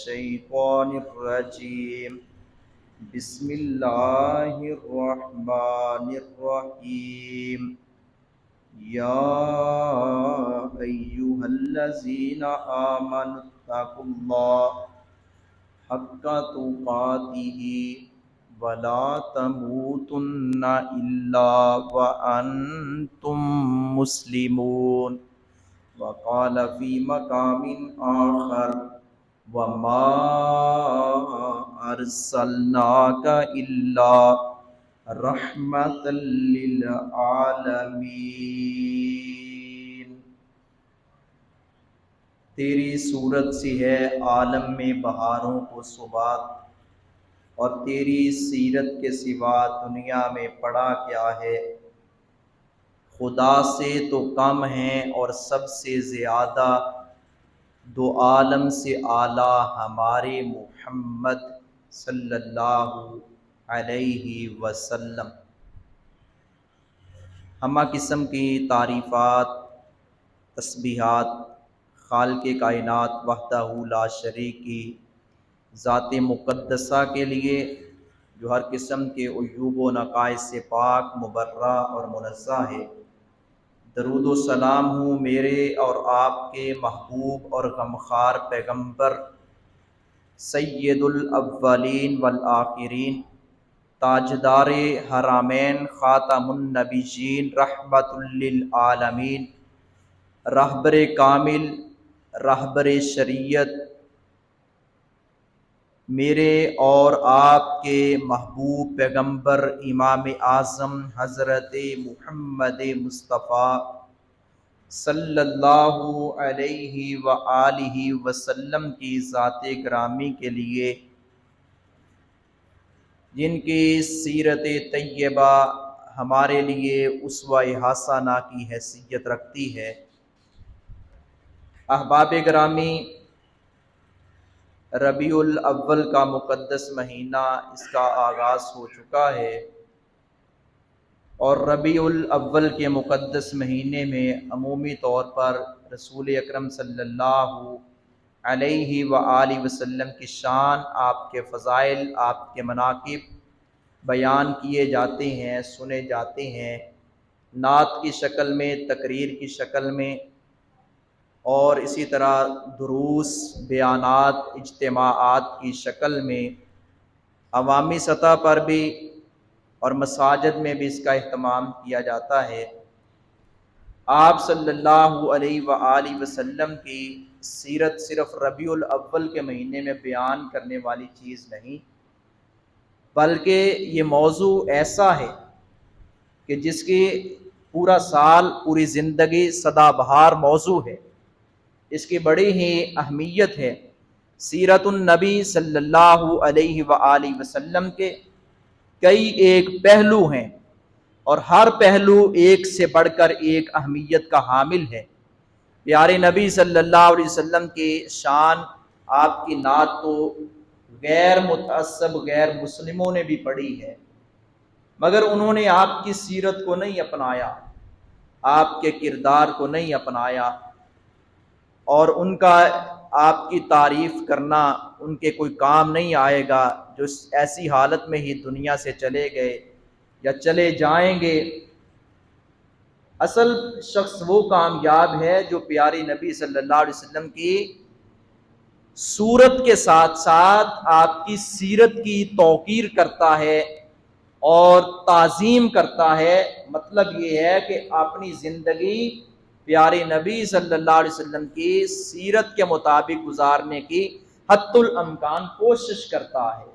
الشیطان الرجیم بسم اللہ الرحمن الرحیم یا ایہا الذین آمنوا اتقوا اللہ حق تقاتہ ولا تموتن الا وانتم مسلمون وقال فی مقام آخر وما ارسلناک الا رحمتا للعالمین۔ تیری صورت سی ہے عالم میں بہاروں کو ثبات، اور تیری سیرت کے سوا دنیا میں پڑا کیا ہے؟ خدا سے تو کم ہیں اور سب سے زیادہ دو عالم سے اعلیٰ ہمارے محمد صلی اللہ علیہ وسلم۔ ہمہ قسم کی تعریفات، تسبیحات خالق کائنات وحدہ لا شریک کی ذات مقدسہ کے لیے، جو ہر قسم کے عیوب و نقائص سے پاک، مبرہ اور منزہ ہے۔ درود و سلام ہوں میرے اور آپ کے محبوب اور غمخوار پیغمبر سید الاولین والآخرین، تاجدار حرمین، خاتم النبیین، رحمت للعالمین، رہبر کامل، رہبر شریعت، میرے اور آپ کے محبوب پیغمبر امام اعظم حضرت محمد مصطفیٰ صلی اللہ علیہ وآلہ وسلم کی ذات گرامی کے لیے، جن کی سیرت طیبہ ہمارے لیے اسوہ حسنہ کی حیثیت رکھتی ہے۔ احباب گرامی، ربیع الاول کا مقدس مہینہ اس کا آغاز ہو چکا ہے، اور ربیع الاول کے مقدس مہینے میں عمومی طور پر رسول اکرم صلی اللہ علیہ وآلہ وسلم کی شان، آپ کے فضائل، آپ کے مناقب بیان کیے جاتے ہیں، سنے جاتے ہیں، نعت کی شکل میں، تقریر کی شکل میں، اور اسی طرح دروس، بیانات، اجتماعات کی شکل میں عوامی سطح پر بھی اور مساجد میں بھی اس کا اہتمام کیا جاتا ہے۔ آپ صلی اللہ علیہ وآلہ وسلم کی سیرت صرف ربیع الاول کے مہینے میں بیان کرنے والی چیز نہیں، بلکہ یہ موضوع ایسا ہے کہ جس کی پورا سال، پوری زندگی سدا بہار موضوع ہے، اس کی بڑی ہی اہمیت ہے۔ سیرت النبی صلی اللہ علیہ وآلہ وسلم کے کئی ایک پہلو ہیں، اور ہر پہلو ایک سے بڑھ کر ایک اہمیت کا حامل ہے۔ پیارے نبی صلی اللہ علیہ وسلم کی شان، آپ کی نعت تو غیر متعصب، غیر مسلموں نے بھی پڑھی ہے، مگر انہوں نے آپ کی سیرت کو نہیں اپنایا، آپ کے کردار کو نہیں اپنایا، اور ان کا آپ کی تعریف کرنا ان کے کوئی کام نہیں آئے گا، جو ایسی حالت میں ہی دنیا سے چلے گئے یا چلے جائیں گے۔ اصل شخص وہ کامیاب ہے جو پیارے نبی صلی اللہ علیہ وسلم کی صورت کے ساتھ ساتھ آپ کی سیرت کی توقیر کرتا ہے اور تعظیم کرتا ہے۔ مطلب یہ ہے کہ اپنی زندگی پیارے نبی صلی اللہ علیہ وسلم کی سیرت کے مطابق گزارنے کی حتی الامکان کوشش کرتا ہے۔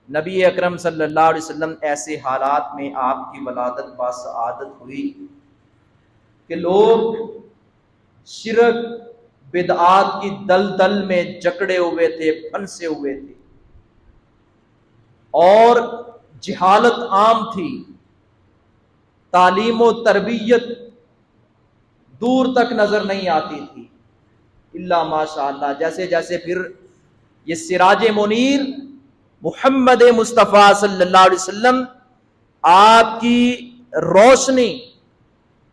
نبی اکرم صلی اللہ علیہ وسلم ایسے حالات میں آپ کی ولادت باسعادت ہوئی کہ لوگ شرک، بدعات کی دلدل میں جکڑے ہوئے تھے، پھنسے ہوئے تھے، اور جہالت عام تھی، تعلیم و تربیت دور تک نظر نہیں آتی تھی، الا ماشاء اللہ جیسے جیسے پھر یہ سراج منیر محمد مصطفیٰ صلی اللہ علیہ وسلم آپ کی روشنی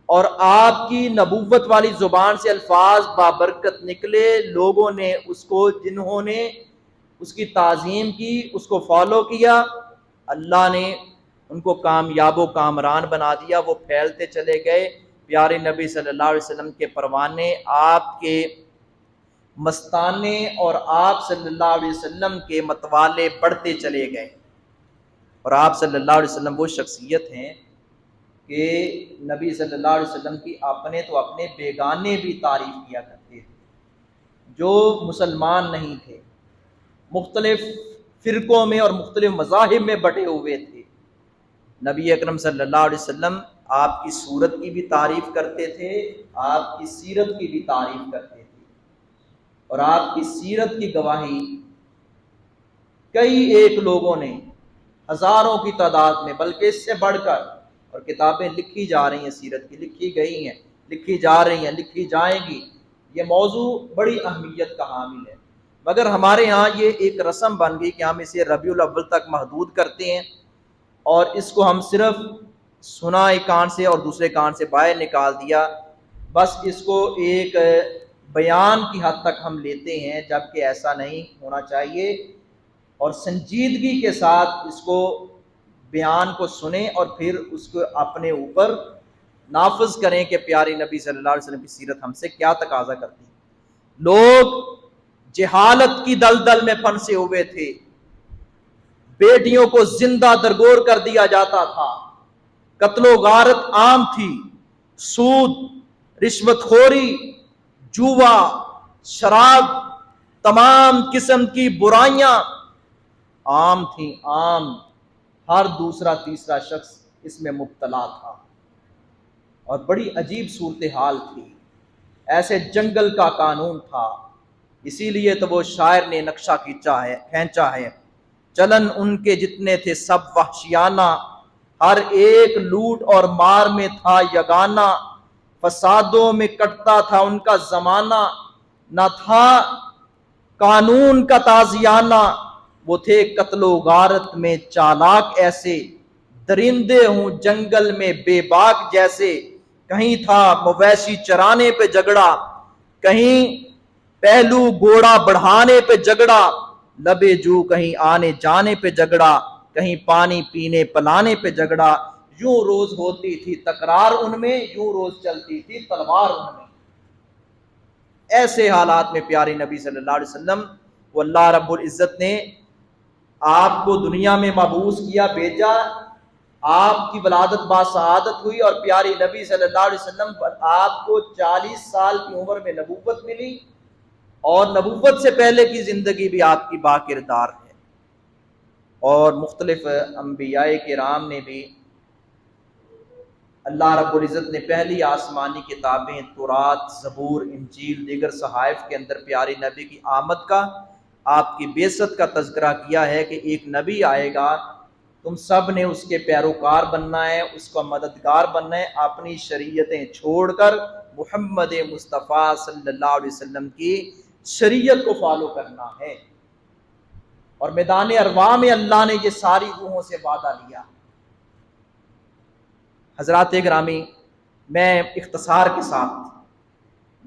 اور آپ کی نبوت والی زبان سے الفاظ بابرکت نکلے، لوگوں نے اس کو، جنہوں نے اس کی تعظیم کی، اس کو فالو کیا، اللہ نے ان کو کامیاب و کامران بنا دیا، وہ پھیلتے چلے گئے۔ پیارے نبی صلی اللہ علیہ وسلم کے پروانے، آپ کے مستانے اور آپ صلی اللہ علیہ وسلم کے متوالے بڑھتے چلے گئے۔ اور آپ صلی اللہ علیہ وسلم وہ شخصیت ہیں کہ نبی صلی اللہ علیہ وسلم کی اپنے تو اپنے بیگانے بھی تعریف کیا کرتے تھے، جو مسلمان نہیں تھے، مختلف فرقوں میں اور مختلف مذاہب میں بٹے ہوئے تھے، نبی اکرم صلی اللہ علیہ وسلم آپ کی صورت کی بھی تعریف کرتے تھے، آپ کی سیرت کی بھی تعریف کرتے تھے، اور آپ کی سیرت کی گواہی کئی ایک لوگوں نے ہزاروں کی تعداد میں، بلکہ اس سے بڑھ کر، اور کتابیں لکھی جا رہی ہیں، سیرت کی لکھی گئی ہیں، لکھی جا رہی ہیں، لکھی جائیں گی۔ یہ موضوع بڑی اہمیت کا حامل ہے، مگر ہمارے ہاں یہ ایک رسم بن گئی کہ ہم اسے ربیع الاول تک محدود کرتے ہیں، اور اس کو ہم صرف سنا ایک کان سے اور دوسرے کان سے باہر نکال دیا، بس اس کو ایک بیان کی حد تک ہم لیتے ہیں، جبکہ ایسا نہیں ہونا چاہیے، اور سنجیدگی کے ساتھ اس کو بیان کو سنیں اور پھر اس کو اپنے اوپر نافذ کریں کہ پیارے نبی صلی اللہ علیہ وسلم کی سیرت ہم سے کیا تقاضا کرتی ہے۔ لوگ جہالت کی دلدل میں پھنسے ہوئے تھے، بیٹیوں کو زندہ درگور کر دیا جاتا تھا، قتل و غارت عام تھی، سود، رشوت خوری، جوا، شراب، تمام قسم کی برائیاں عام تھیں، عام، ہر دوسرا تیسرا شخص اس میں مبتلا تھا، اور بڑی عجیب صورتحال تھی، ایسے جنگل کا قانون تھا۔ اسی لیے تو وہ شاعر نے نقشہ کھینچا ہے، چلن ان کے جتنے تھے سب وحشیانہ، ہر ایک لوٹ اور مار میں تھا یگانہ، فسادوں میں کٹتا تھا ان کا زمانہ، نہ تھا قانون کا تازیانہ، وہ تھے قتل و غارت میں چالاک ایسے، درندے ہوں جنگل میں بے باک جیسے، کہیں تھا مویشی چرانے پہ جھگڑا، کہیں پہلو گھوڑا بڑھانے پہ جھگڑا، لبے جو کہیں آنے جانے پہ جھگڑا، کہیں پانی پینے پلانے پہ جھگڑا، یوں روز ہوتی تھی تکرار ان میں، یوں روز چلتی تھی تلوار ان میں۔ ایسے حالات میں پیارے نبی صلی اللہ علیہ وسلم وہ اللہ رب العزت نے آپ کو دنیا میں مبعوث کیا، بھیجا، آپ کی ولادت باسعادت ہوئی، اور پیارے نبی صلی اللہ علیہ وسلم آپ کو 40 سال کی عمر میں نبوت ملی، اور نبوت سے پہلے کی زندگی بھی آپ کی باکردار ہے، اور مختلف انبیاء کرام نے بھی، اللہ رب العزت نے پہلی آسمانی کتابیں تورات، زبور، انجیل، دیگر صحائف کے اندر پیارے نبی کی آمد کا، آپ کی بعثت کا تذکرہ کیا ہے کہ ایک نبی آئے گا، تم سب نے اس کے پیروکار بننا ہے، اس کا مددگار بننا ہے، اپنی شریعتیں چھوڑ کر محمد مصطفیٰ صلی اللہ علیہ وسلم کی شریعت کو فالو کرنا ہے۔ اور میدان ارواح میں اللہ نے یہ ساری روحوں سے وعدہ لیا۔ حضرات گرامی، میں اختصار کے ساتھ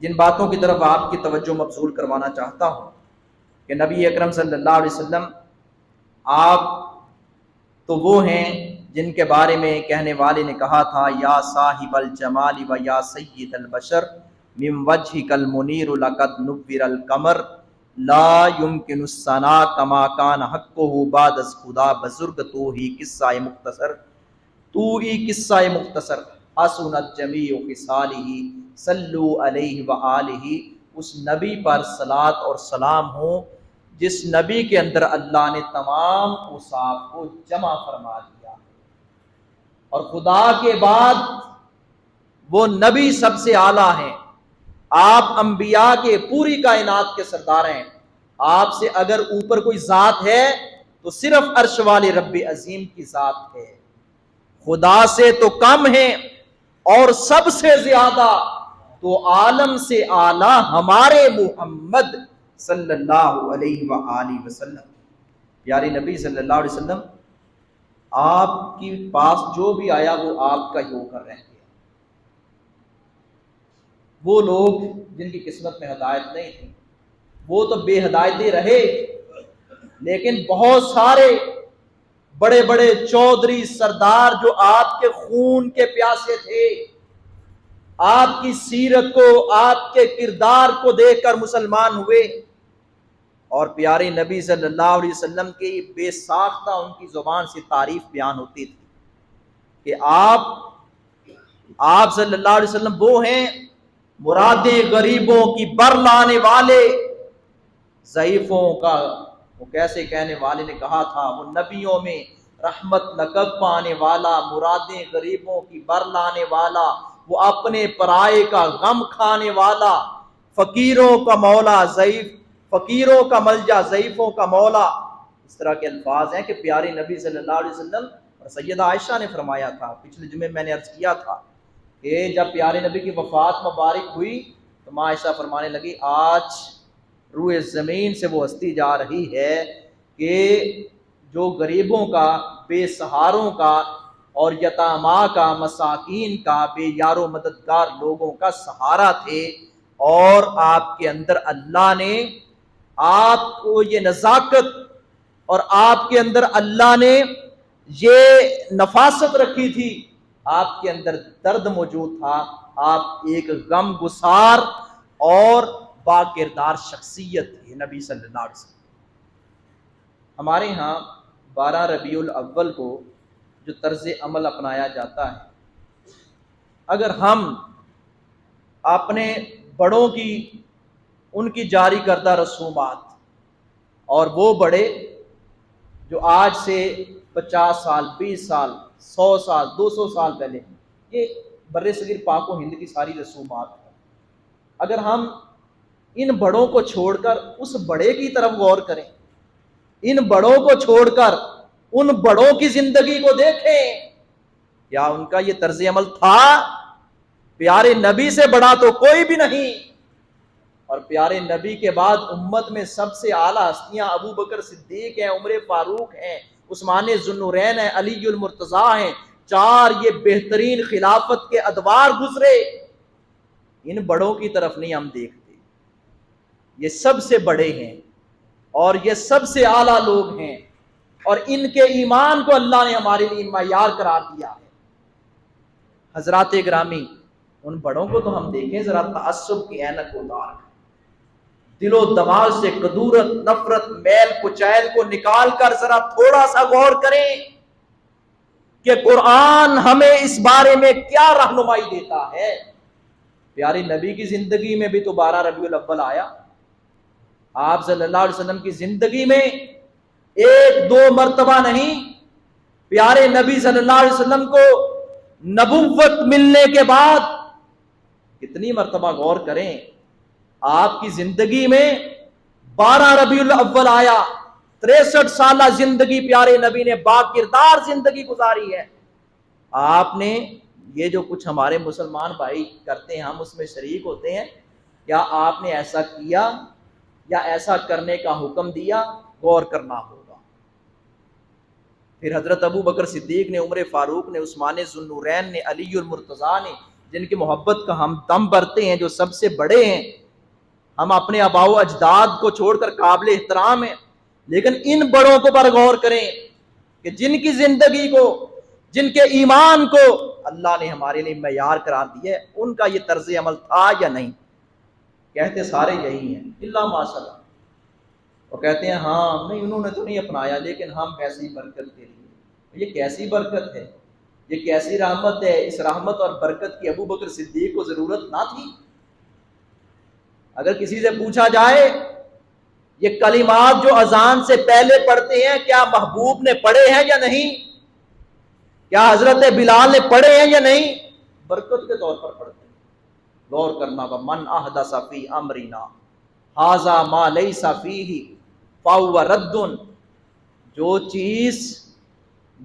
جن باتوں کی طرف آپ کی توجہ مبذول کروانا چاہتا ہوں کہ نبی اکرم صلی اللہ علیہ وسلم آپ تو وہ ہیں جن کے بارے میں کہنے والے نے کہا تھا، یا صاحب الجمال و یا سید البشر من وجهک المنیر لقد نور القمر لا يمکن الثناء کما کان حقہ بعد از خدا بزرگ تو ہی قصہ مختصر، تو ہی قصہ مختصر، حسنت جمیع خصالہ صلو علیہ وآلہ، اس نبی پر صلاۃ اور سلام ہو جس نبی کے اندر اللہ نے تمام اوصاف کو جمع فرما دیا، اور خدا کے بعد وہ نبی سب سے اعلیٰ ہیں، آپ انبیاء کے پوری کائنات کے سردار ہیں، آپ سے اگر اوپر کوئی ذات ہے تو صرف عرش والے رب عظیم کی ذات ہے، خدا سے تو کم ہے اور سب سے زیادہ تو عالم سے اعلیٰ ہمارے محمد صلی اللہ علیہ وآلہ وسلم۔ پیارے نبی صلی اللہ علیہ وسلم آپ کے پاس جو بھی آیا وہ آپ کا ہی ہو کر رہ گیا، وہ لوگ جن کی قسمت میں ہدایت نہیں تھی وہ تو بے ہدایتی رہے، لیکن بہت سارے بڑے بڑے چودھری سردار جو آپ کے خون کے پیاسے تھے، آپ کی سیرت کو، آپ کے کردار کو دیکھ کر مسلمان ہوئے، اور پیارے نبی صلی اللہ علیہ وسلم کی بے ساختہ ان کی زبان سے تعریف بیان ہوتی تھی کہ آپ صلی اللہ علیہ وسلم وہ ہیں مرادیں غریبوں کی بر لانے والے، ضعیفوں کا، وہ کیسے کہنے والے نے کہا تھا، وہ نبیوں میں رحمت لقب پانے والا، مرادیں غریبوں کی بر لانے والا، وہ اپنے پرائے کا غم کھانے والا، فقیروں کا مولا، ضعیف فقیروں کا ملجا، ضعیفوں کا مولا۔ اس طرح کے الفاظ ہیں کہ پیارے نبی صلی اللہ علیہ وسلم اور سیدہ عائشہ نے فرمایا تھا۔ پچھلے جمعے میں نے عرض کیا تھا کہ جب پیارے نبی کی وفات مبارک ہوئی تو ماں عائشہ فرمانے لگی آج روئے زمین سے وہ ہستی جا رہی ہے کہ جو غریبوں کا، بے سہاروں کا اور یتاما کا، مساکین کا، بے یار و مددگار لوگوں کا سہارا تھے، اور آپ کے اندر اللہ نے آپ کو یہ نزاکت اور آپ کے اندر اللہ نے یہ نفاست رکھی تھی، آپ کے اندر درد موجود تھا، آپ ایک غم گسار اور با کردار شخصیت تھی نبی صلی اللہ علیہ وسلم۔ ہمارے ہاں 12 ربیع الاول کو جو طرز عمل اپنایا جاتا ہے، اگر ہم اپنے بڑوں کی، ان کی جاری کردہ رسومات، اور وہ بڑے جو آج سے 50 سال، 20 سال، 100 سال، 200 سال پہلے، یہ بر صغیر پاک و ہند کی ساری رسومات ہیں، اگر ہم ان بڑوں کو چھوڑ کر اس بڑے کی طرف غور کریں، ان بڑوں کو چھوڑ کر ان بڑوں کی زندگی کو دیکھیں، کیا ان کا یہ طرز عمل تھا؟ پیارے نبی سے بڑا تو کوئی بھی نہیں، اور پیارے نبی کے بعد امت میں سب سے اعلیٰ ہستیاں ابو بکر صدیق ہیں، عمر فاروق ہیں، عثمان ذو النورین ہیں، علی المرتضیٰ ہیں، 4 یہ بہترین خلافت کے ادوار گزرے، ان بڑوں کی طرف نہیں ہم دیکھتے۔ یہ سب سے بڑے ہیں اور یہ سب سے اعلیٰ لوگ ہیں، اور ان کے ایمان کو اللہ نے ہمارے لیے معیار قرار دیا ہے۔ حضرات گرامی، ان بڑوں کو تو ہم دیکھیں ذرا تعصب کی عینک اتار کر، دل و دماغ سے کدورت، نفرت، میل کچیل کو نکال کر ذرا تھوڑا سا غور کریں کہ قرآن ہمیں اس بارے میں کیا رہنمائی دیتا ہے۔ پیارے نبی کی زندگی میں بھی تو 12 ربیع الاول آیا، آپ صلی اللہ علیہ وسلم کی زندگی میں 1-2 مرتبہ نہیں، پیارے نبی صلی اللہ علیہ وسلم کو نبوت ملنے کے بعد کتنی مرتبہ غور کریں، آپ کی زندگی میں 12 ربیع الاول آیا، 63 سالہ زندگی پیارے نبی نے با کردار زندگی گزاری ہے۔ آپ نے یہ جو کچھ ہمارے مسلمان بھائی کرتے ہیں، ہم اس میں شریک ہوتے ہیں، کیا آپ نے ایسا کیا یا ایسا کرنے کا حکم دیا؟ غور کرنا ہوگا۔ پھر حضرت ابو بکر صدیق نے، عمر فاروق نے، عثمان ذو النورین نے، علی المرتضیٰ نے، جن کی محبت کا ہم دم بھرتے ہیں، جو سب سے بڑے ہیں، ہم اپنے آباء و اجداد کو چھوڑ کر قابل احترام ہیں، لیکن ان بڑوں کو پر غور کریں کہ جن کی زندگی کو، جن کے ایمان کو اللہ نے ہمارے لیے معیار قرار دیا ہے، ان کا یہ طرز عمل تھا یا نہیں؟ کہتے سارے یہی ہیں الا ماشاء اللہ، وہ کہتے ہیں ہاں نہیں انہوں نے تو نہیں اپنایا، لیکن ہم ایسی برکت کے لیے۔ یہ کیسی برکت ہے، یہ کیسی رحمت ہے؟ اس رحمت اور برکت کی ابو بکر صدیق کو ضرورت نہ تھی؟ اگر کسی سے پوچھا جائے یہ کلمات جو اذان سے پہلے پڑھتے ہیں کیا محبوب نے پڑھے ہیں یا نہیں، کیا حضرت بلال نے پڑھے ہیں یا نہیں؟ برکت کے طور پر پڑھتے ہیں۔ غور کرنا، من احدث فی امرنا ھذا ما لیس فیہ فہو رد، جو چیز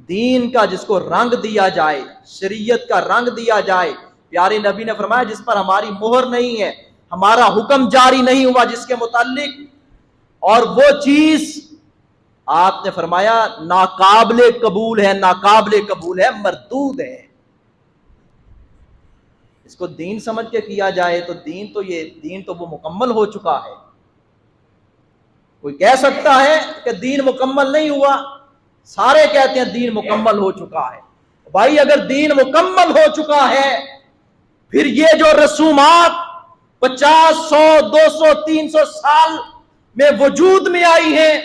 دین کا، جس کو رنگ دیا جائے، شریعت کا رنگ دیا جائے، پیارے نبی نے فرمایا جس پر ہماری مہر نہیں ہے، ہمارا حکم جاری نہیں ہوا جس کے متعلق، اور وہ چیز آپ نے فرمایا ناقابل قبول ہے، ناقابل قبول ہے، مردود ہے۔ اس کو دین سمجھ کے کیا جائے تو دین تو وہ مکمل ہو چکا ہے۔ کوئی کہہ سکتا ہے کہ دین مکمل نہیں ہوا؟ سارے کہتے ہیں دین مکمل ہو چکا ہے۔ بھائی اگر دین مکمل ہو چکا ہے پھر یہ جو رسومات 50 100 200 300 سال میں وجود میں آئی ہیں،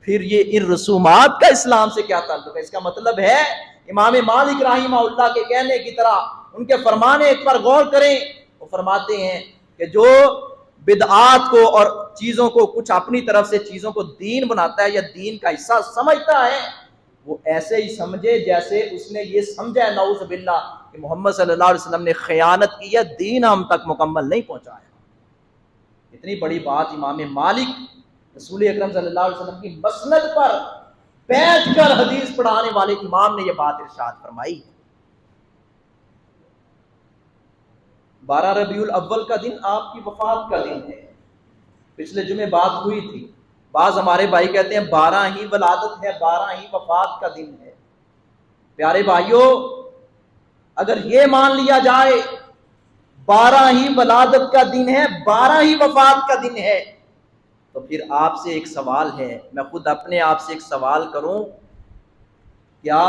پھر یہ ان رسومات کا اسلام سے کیا تعلق ہے؟ اس کا مطلب ہے امام مالک رحمہ اللہ کے کہنے کی طرح ان کے فرمانے ایک پر غور کریں، وہ فرماتے ہیں کہ جو بدعات کو اور چیزوں کو کچھ اپنی طرف سے چیزوں کو دین بناتا ہے یا دین کا حصہ سمجھتا ہے، وہ ایسے ہی سمجھے جیسے اس نے یہ سمجھا ہے نعوذ باللہ کہ محمد صلی اللہ علیہ وسلم نے خیانت کی ہے، دین ہم تک مکمل نہیں پہنچایا۔ اتنی بڑی بات امام مالک رسول اکرم صلی اللہ علیہ وسلم کی مسند پر بیٹھ کر حدیث پڑھانے والے امام نے یہ بات ارشاد فرمائی ہے۔ 12 ربیع الاول کا دن آپ کی وفات کا دن ہے۔ پچھلے جمعے بات ہوئی تھی، بعض ہمارے بھائی کہتے ہیں 12 ہی ولادت ہے، 12 ہی وفات کا دن ہے۔ پیارے بھائیوں، اگر یہ مان لیا جائے 12 ہی ولادت کا دن ہے، 12 ہی وفات کا دن ہے، تو پھر آپ سے ایک سوال ہے، میں خود اپنے آپ سے ایک سوال کروں، کیا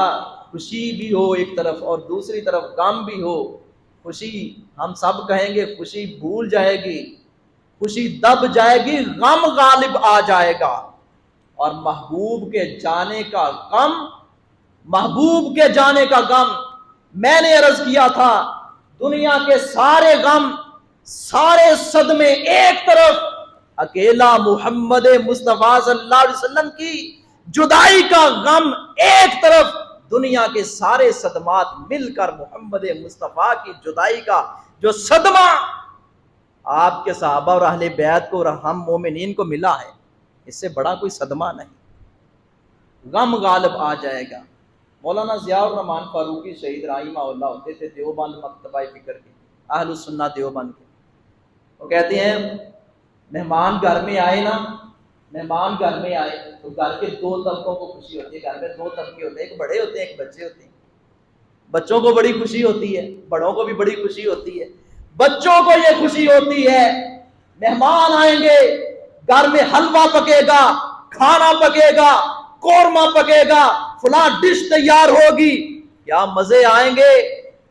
خوشی بھی ہو ایک طرف اور دوسری طرف غم بھی ہو؟ خوشی ہم سب کہیں گے خوشی بھول جائے گی، خوشی دب جائے گی، غم غالب آ جائے گا، اور محبوب کے جانے کا غم، محبوب کے جانے کا غم، میں نے عرض کیا تھا دنیا کے سارے غم، سارے صدمے ایک طرف، اکیلا محمد مصطفیٰ صلی اللہ علیہ وسلم کی جدائی کا غم ایک طرف، دنیا کے سارے صدمات مل کر محمد مصطفیٰ کی جدائی کا جو صدمہ آپ کے صحابہ اور اہل بیت کو اور ہم مومنین کو ملا ہے، اس سے بڑا کوئی صدمہ نہیں، غم غالب آ جائے گا۔ مولانا ضیاء الرحمن فاروقی شہید رحمہ اللہ ہوتے تھے دیوبند مکتبہ فکر کے، اہل السنہ دیوبند کے، وہ کہتے ہیں مہمان گھر میں آئے نا، مہمان گھر میں آئے تو گھر کے 2 طبقوں کو خوشی ہوتی ہے، گھر میں 2 طبقے ہوتے ہیں، ایک بڑے ہوتے ہیں ایک بچے ہوتے ہیں، بچوں کو بڑی خوشی ہوتی ہے، بڑوں کو بھی بڑی خوشی ہوتی ہے۔ بچوں کو یہ خوشی ہوتی ہے مہمان آئیں گے، گھر میں حلوہ پکے گا، کھانا پکے گا، قورمہ پکے گا، فلاں ڈش تیار ہوگی، کیا مزے آئیں گے۔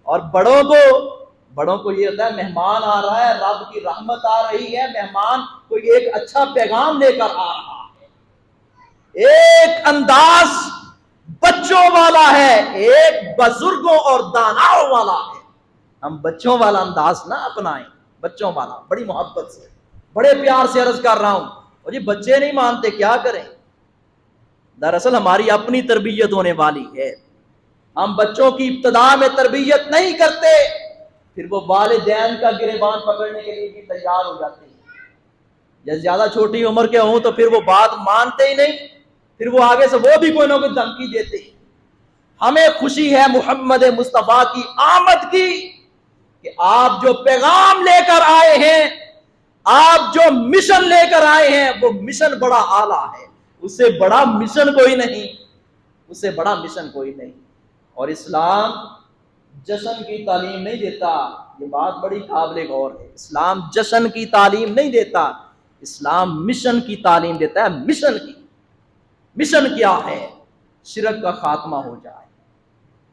اور بڑوں کو یہ ہوتا ہے مہمان آ رہا ہے، رب کی رحمت آ رہی ہے، مہمان کوئی ایک اچھا پیغام لے کر آ رہا ہے۔ ایک انداز بچوں والا ہے، ایک بزرگوں اور داناؤں والا ہے۔ ہم بچوں والا انداز نہ اپنائیں، بچوں والا، بڑی محبت سے، بڑے پیار سے عرض کر رہا ہوں، اور یہ بچے نہیں مانتے، کیا کریں؟ دراصل ہماری اپنی تربیت ہونے والی ہے، ہم بچوں کی ابتدا میں تربیت نہیں کرتے، پھر وہ والدین کا گریبان پکڑنے کے لیے بھی تیار ہو جاتے ہیں، یا زیادہ چھوٹی عمر کے ہوں تو پھر وہ بات مانتے ہی نہیں، پھر وہ آگے سے وہ بھی کوئی نہ کوئی دھمکی دیتے ہیں۔ ہمیں خوشی ہے محمد مصطفیٰ کی آمد کی، کہ آپ جو پیغام لے کر آئے ہیں، آپ جو مشن لے کر آئے ہیں، وہ مشن بڑا اعلیٰ ہے، اس سے بڑا مشن کوئی نہیں، اس سے بڑا مشن کوئی نہیں۔ اور اسلام جشن کی تعلیم نہیں دیتا، یہ بات بڑی قابل غور ہے، اسلام جشن کی تعلیم نہیں دیتا، اسلام مشن کی تعلیم دیتا ہے۔ مشن کی، مشن کیا ہے؟ شرک کا خاتمہ ہو جائے،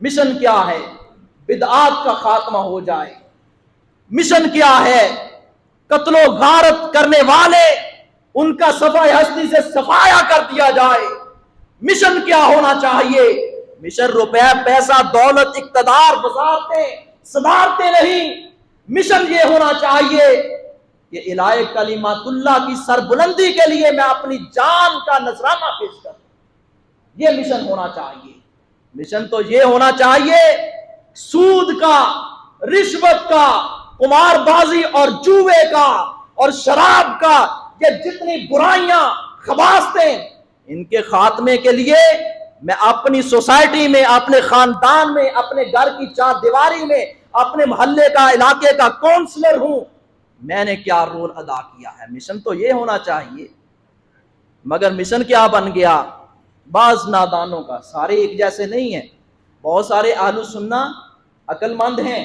مشن کیا ہے؟ بدعات کا خاتمہ ہو جائے، مشن کیا ہے؟ قتل و غارت کرنے والے ان کا صفحہ ہستی سے صفایا کر دیا جائے۔ مشن کیا ہونا چاہیے؟ مشن روپے پیسہ دولت اقتدار وزارتیں صدارتیں نہیں، مشن یہ ہونا چاہیے کہ الہی کلمات اللہ کی سربلندی کے لیے میں اپنی جان کا نذرانہ پیش کروں، یہ مشن ہونا چاہیے۔ مشن تو یہ ہونا چاہیے سود کا، رشوت کا، قمار بازی اور جوے کا اور شراب کا، یہ جتنی برائیاں خباثتیں، ان کے خاتمے کے لیے میں اپنی سوسائٹی میں، اپنے خاندان میں، اپنے گھر کی 4 دیواری میں، اپنے محلے کا، علاقے کا کونسلر ہوں، میں نے کیا رول ادا کیا ہے۔ مشن تو یہ ہونا چاہیے، مگر مشن کیا بن گیا؟ بعض نادانوں کا، سارے ایک جیسے نہیں ہیں، بہت سارے اہل سنہ عقل مند ہیں،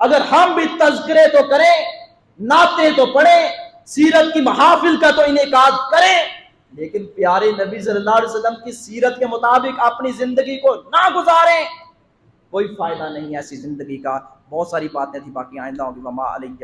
اگر ہم بھی تذکرے تو کریں، نعتیں تو پڑھیں، سیرت کی محافل کا تو انعقاد کریں، لیکن پیارے نبی صلی اللہ علیہ وسلم کی سیرت کے مطابق اپنی زندگی کو نہ گزاریں، کوئی فائدہ نہیں ایسی زندگی کا. بہت ساری باتیں تھی، باقی آئندہ ہوگی. وما علیہ